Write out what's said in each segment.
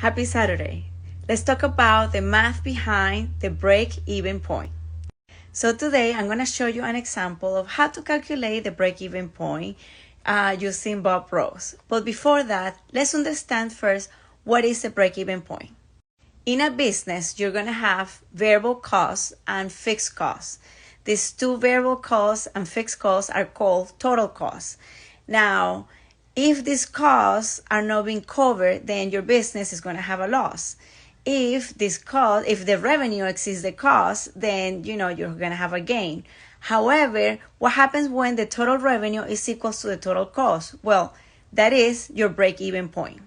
Happy Saturday. Let's talk about the math behind the break-even point. So today I'm going to show you an example of how to calculate the break-even point using Bob Ross. But before that, let's understand first what is the break-even point. In a business, you're going to have variable costs and fixed costs. These two variable costs and fixed costs are called total costs. Now, if these costs are not being covered, then your business is going to have a loss. If the revenue exceeds the cost, then you're going to have a gain. However, what happens when the total revenue is equal to the total cost? Well, that is your break-even point.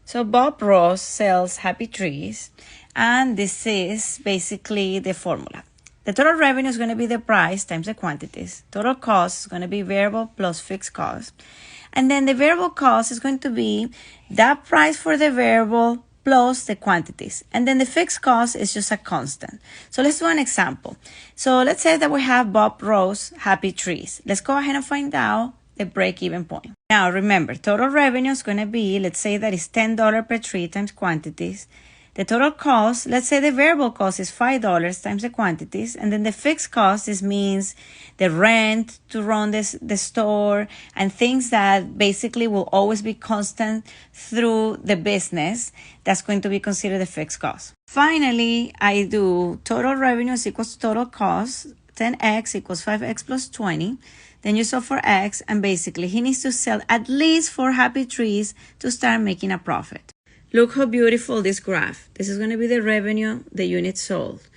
So Bob Ross sells happy trees, and this is basically the formula. The total revenue is going to be the price times the quantities. Total cost is going to be variable plus fixed cost. And then the variable cost is going to be that price for the variable plus the quantities. And then the fixed cost is just a constant. So let's do an example. So let's say that we have Bob Ross happy trees. Let's go ahead and find out the break-even point. Now remember, total revenue is going to be, let's say that is $10 per tree times quantities. The total cost, let's say the variable cost is $5 times the quantities, and then the fixed cost means the rent to run the store and things that basically will always be constant through the business. That's going to be considered the fixed cost. Finally, I do total revenue is equals to total cost, 10x equals 5x plus 20. Then you solve for x, and basically he needs to sell at least 4 happy trees to start making a profit. Look how beautiful this graph. This is going to be the revenue, the units sold.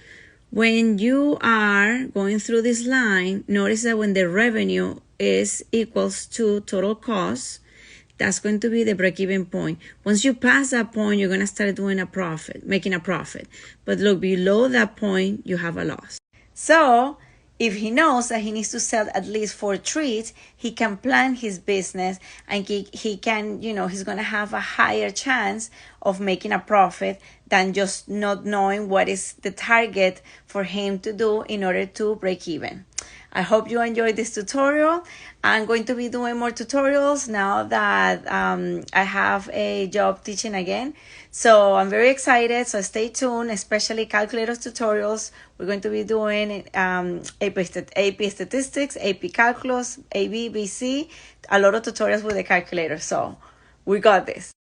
When you are going through this line, notice that when the revenue is equals to total cost, that's going to be the break-even point. Once you pass that point, you're going to start doing a profit, making a profit. But look, below that point, you have a loss. So if he knows that he needs to sell at least 4 trees, he can plan his business, and he can, he's going to have a higher chance of making a profit than just not knowing what is the target for him to do in order to break even. I hope you enjoyed this tutorial. I'm going to be doing more tutorials now that I have a job teaching again. So I'm very excited. So stay tuned, especially calculators tutorials. We're going to be doing AP Statistics, AP Calculus, AB, BC, a lot of tutorials with the calculator. So we got this.